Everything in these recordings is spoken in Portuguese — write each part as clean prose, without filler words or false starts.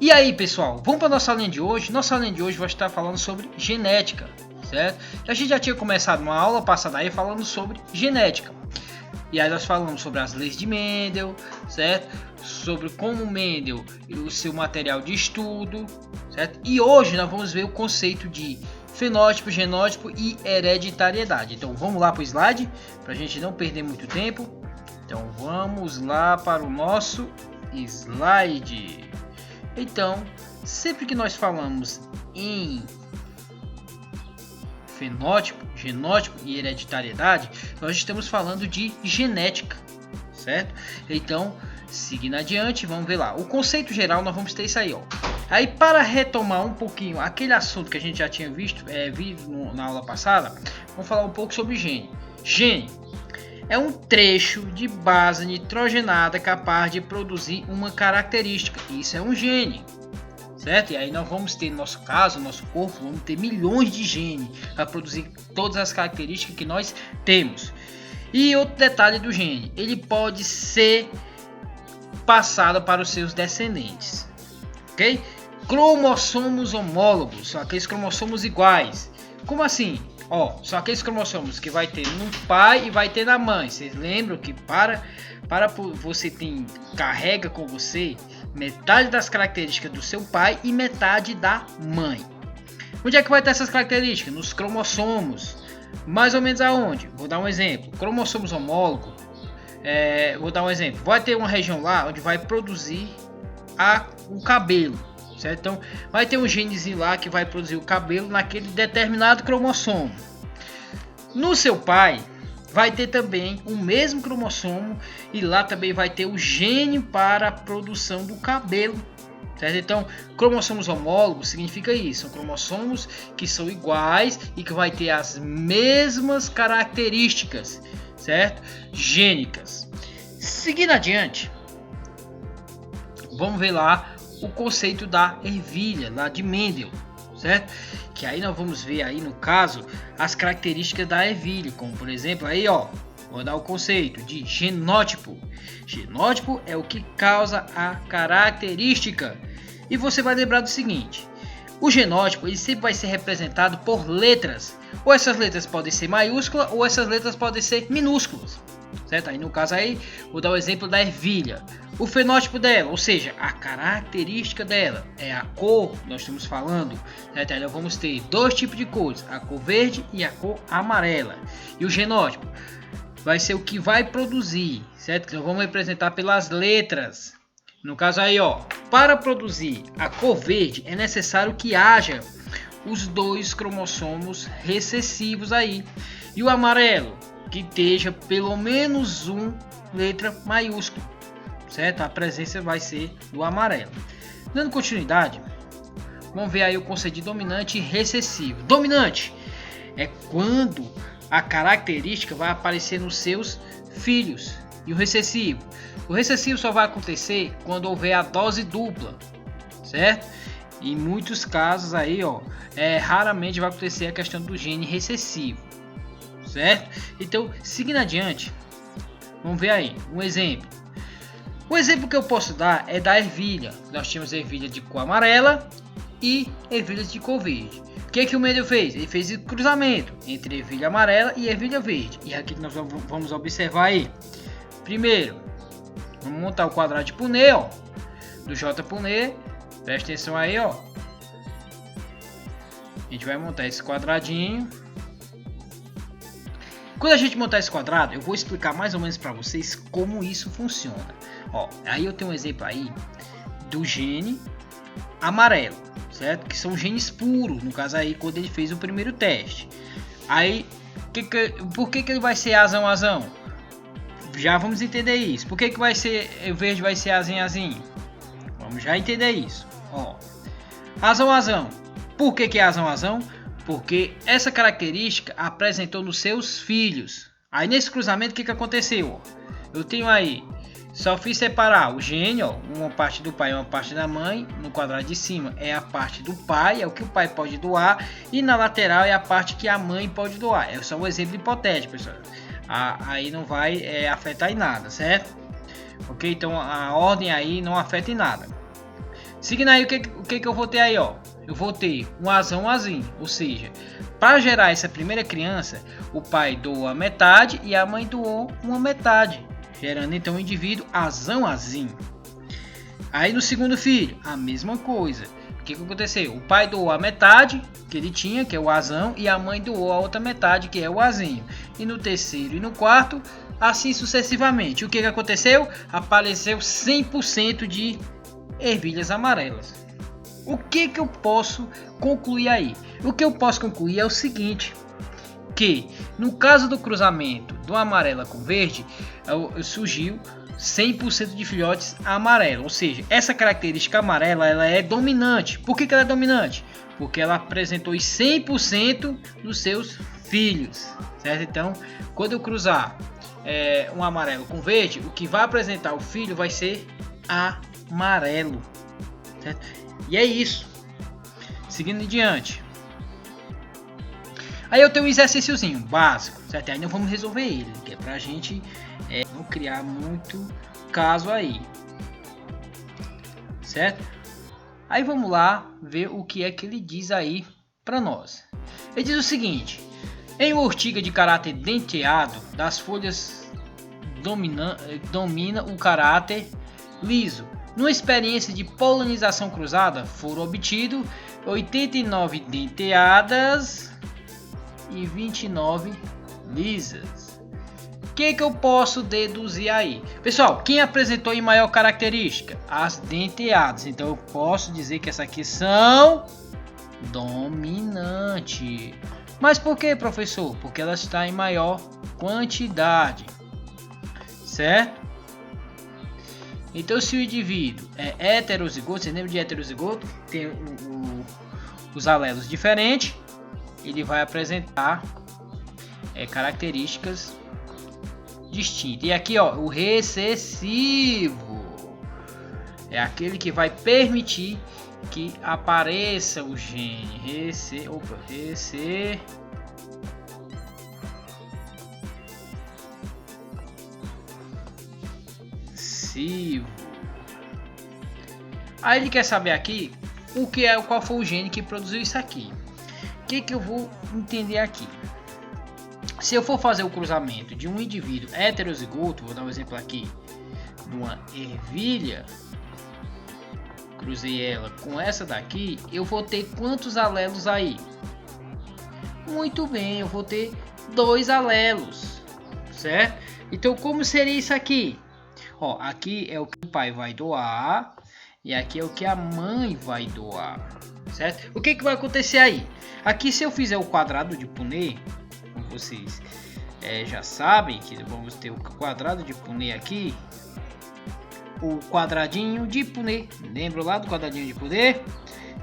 E aí, pessoal, vamos para nossa aulinha de hoje. Nossa aulinha de hoje vai estar falando sobre genética, certo? A gente já tinha começado uma aula passada aí falando sobre genética. E aí nós falamos sobre as leis de Mendel, certo? Sobre como Mendel e o seu material de estudo, certo? E hoje nós vamos ver o conceito de fenótipo, genótipo e hereditariedade. Então vamos lá para o slide, para a gente não perder muito tempo. Então vamos lá para o nosso slide. Então, sempre que nós falamos em fenótipo, genótipo e hereditariedade, nós estamos falando de genética, certo? Então, seguindo adiante, vamos ver lá. O conceito geral, nós vamos ter isso aí, ó. Aí, para retomar um pouquinho aquele assunto que a gente já tinha visto na aula passada, vamos falar um pouco sobre gene. Gene é um trecho de base nitrogenada capaz de produzir uma característica. Isso é um gene, certo? E aí nós vamos ter, no nosso caso, no nosso corpo, vamos ter milhões de genes para produzir todas as características que nós temos. E outro detalhe do gene, ele pode ser passado para os seus descendentes, ok? Cromossomos homólogos, são aqueles cromossomos iguais. Como assim? Ó, são aqueles cromossomos que vai ter no pai e vai ter na mãe. Vocês lembram que para você carrega com você metade das características do seu pai e metade da mãe. Onde é que vai ter essas características? Nos cromossomos. Mais ou menos aonde? Vou dar um exemplo. Cromossomos homólogos. Vou dar um exemplo. Vai ter uma região lá onde vai produzir o cabelo. Certo? Então vai ter um genezinho lá que vai produzir o cabelo naquele determinado cromossomo. No seu pai vai ter também o mesmo cromossomo e lá também vai ter o gene para a produção do cabelo. Certo? Então, cromossomos homólogos significa isso, são cromossomos que são iguais e que vai ter as mesmas características, certo? Gênicas. Seguindo adiante, vamos ver lá o conceito da ervilha, lá de Mendel, certo? Que aí nós vamos ver aí no caso as características da ervilha, como por exemplo aí, ó, vou dar o conceito de genótipo. Genótipo é o que causa a característica. E você vai lembrar do seguinte: o genótipo ele sempre vai ser representado por letras. Ou essas letras podem ser maiúsculas ou essas letras podem ser minúsculas. Certo? Aí no caso aí, vou dar o exemplo da ervilha. O fenótipo dela, ou seja, a característica dela é a cor, nós estamos falando, certo? Aí nós vamos ter dois tipos de cores, a cor verde e a cor amarela. E o genótipo vai ser o que vai produzir, certo? Que nós vamos representar pelas letras. No caso aí, ó, para produzir a cor verde é necessário que haja os dois cromossomos recessivos aí. E o amarelo, que esteja pelo menos uma letra maiúscula, certo? A presença vai ser do amarelo. Dando continuidade, vamos ver aí o conceito de dominante e recessivo. Dominante é quando a característica vai aparecer nos seus filhos. E o recessivo só vai acontecer quando houver a dose dupla, certo? Em muitos casos aí, ó, raramente vai acontecer a questão do gene recessivo, certo? Então, seguindo adiante, vamos ver aí um exemplo. O exemplo que eu posso dar é da ervilha. Nós tínhamos ervilha de cor amarela e ervilhas de cor verde. O que o Mendel fez? Ele fez o cruzamento entre ervilha amarela e ervilha verde. E aqui nós vamos observar aí. Primeiro, vamos montar o quadrado de Punnett, ó, do J. Punnett. Presta atenção aí, ó. A gente vai montar esse quadradinho. Quando a gente montar esse quadrado, eu vou explicar mais ou menos para vocês como isso funciona. Ó, aí eu tenho um exemplo aí do gene amarelo, certo? Que são genes puros, no caso aí quando ele fez o primeiro teste. Aí, por que ele vai ser azão? Já vamos entender isso. Por que vai ser o verde vai ser azinho? Vamos já entender isso. Ó, azão. Por que é azão? Porque essa característica apresentou nos seus filhos. Aí nesse cruzamento o que aconteceu? Eu tenho aí, só fiz separar o gene, ó, uma parte do pai e uma parte da mãe. No quadrado de cima é a parte do pai, é o que o pai pode doar, e na lateral é a parte que a mãe pode doar. É só um exemplo hipotético, pessoal. Aí não vai afetar em nada, certo? Ok? Então a ordem aí não afeta em nada. Seguindo aí, o que eu vou ter aí, ó? Eu vou ter um azão, um azinho. Ou seja, para gerar essa primeira criança, o pai doou a metade e a mãe doou uma metade, gerando então o indivíduo azão, azinho. Aí no segundo filho, a mesma coisa. O que aconteceu? O pai doou a metade que ele tinha, que é o azão, e a mãe doou a outra metade, que é o azinho. E no terceiro e no quarto, assim sucessivamente. O que aconteceu? Apareceu 100% de ervilhas amarelas. O que eu posso concluir aí? O que eu posso concluir é o seguinte, que no caso do cruzamento do amarela com verde, surgiu 100% de filhotes amarelos, ou seja, essa característica amarela ela é dominante. Por que ela é dominante? Porque ela apresentou 100% dos seus filhos, certo? Então, quando eu cruzar um amarelo com verde, o que vai apresentar o filho vai ser amarelo, certo? E é isso. Seguindo em diante. Aí eu tenho um exercíciozinho básico, certo? Aí não vamos resolver ele, que é pra gente não criar muito caso aí, certo? Aí vamos lá ver o que é que ele diz aí pra nós. Ele diz o seguinte: em uma ortiga de caráter denteado, das folhas domina o caráter liso. Numa experiência de polinização cruzada, foram obtidos 89 denteadas e 29 lisas. O que eu posso deduzir aí? Pessoal, quem apresentou em maior característica? As denteadas. Então eu posso dizer que essa aqui são dominante. Mas por que, professor? Porque ela está em maior quantidade, certo? Então, se o indivíduo é heterozigoto, você lembra de heterozigoto? Tem os alelos diferentes, ele vai apresentar características distintas. E aqui, ó, o recessivo é aquele que vai permitir que apareça o gene recessivo. Aí ele quer saber aqui qual foi o gene que produziu isso aqui. O que eu vou entender aqui? Se eu for fazer o cruzamento de um indivíduo heterozigoto, vou dar um exemplo aqui de uma ervilha, cruzei ela com essa daqui, eu vou ter quantos alelos aí? Muito bem, eu vou ter 2 alelos, certo? Então como seria isso aqui? Ó, aqui é o que o pai vai doar e aqui é o que a mãe vai doar, certo? O que vai acontecer aí? Aqui, se eu fizer o quadrado de Punnett, como vocês já sabem que vamos ter o quadrado de Punnett aqui, o quadradinho de Punnett, lembra lá do quadradinho de Punnett?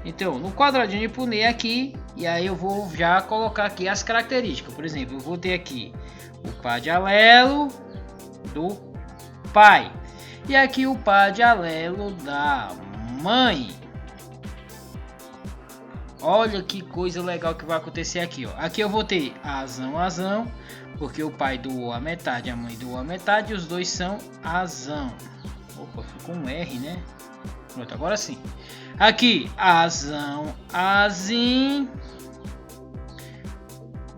Então, no quadradinho de Punnett aqui, e aí eu vou já colocar aqui as características. Por exemplo, eu vou ter aqui o par de alelo do pai e aqui o par de alelo da mãe. Olha que coisa legal que vai acontecer aqui, ó. Aqui eu vou ter azão, porque o pai doou a metade, a mãe doou a metade e os dois são azão. Opa, ficou um R, né? Pronto, agora sim. Aqui azão, azinho,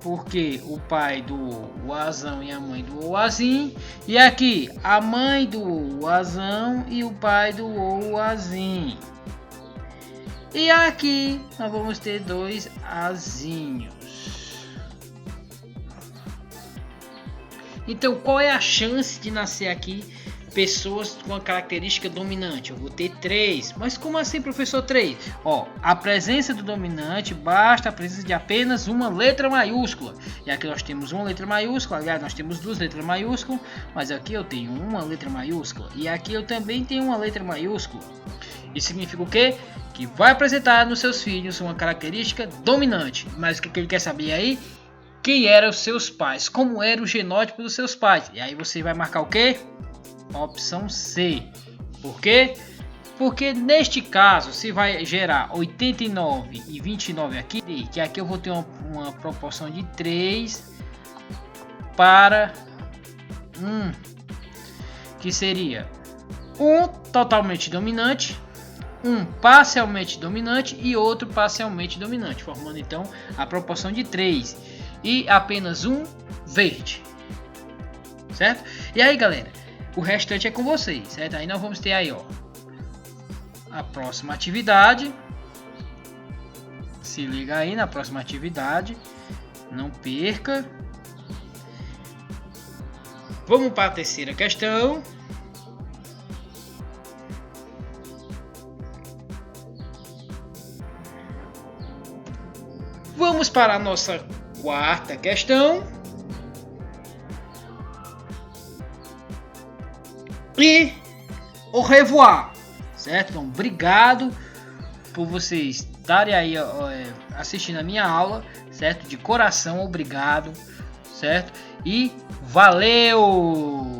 porque o pai doou o azão e a mãe doou o azinho. E aqui a mãe doou o azão e o pai doou o azinho. E aqui nós vamos ter 2 azinhos. Então qual é a chance de nascer aqui pessoas com a característica dominante? Eu vou ter 3. Mas como assim, professor, 3? Ó, a presença do dominante basta a presença de apenas uma letra maiúscula. E aqui nós temos uma letra maiúscula, aliás, nós temos 2 letras maiúsculas, mas aqui eu tenho uma letra maiúscula e aqui eu também tenho uma letra maiúscula. Isso significa o quê? Que vai apresentar nos seus filhos uma característica dominante. Mas o que ele quer saber aí? Quem eram os seus pais? Como era o genótipo dos seus pais? E aí você vai marcar o quê? Opção C. Por quê? Porque neste caso, se vai gerar 89 e 29 aqui, que aqui eu vou ter uma proporção de 3 para 1, que seria um totalmente dominante um parcialmente dominante e outro parcialmente dominante, formando então a proporção de 3 e apenas um verde, certo? E aí, galera, o restante é com vocês, certo? Aí nós vamos ter aí, ó, a próxima atividade. Se liga aí na próxima atividade, não perca. Vamos para a terceira questão. Vamos para a nossa quarta questão. E au revoir, certo? Então, obrigado por vocês estarem aí assistindo a minha aula, certo? De coração, obrigado, certo? E valeu!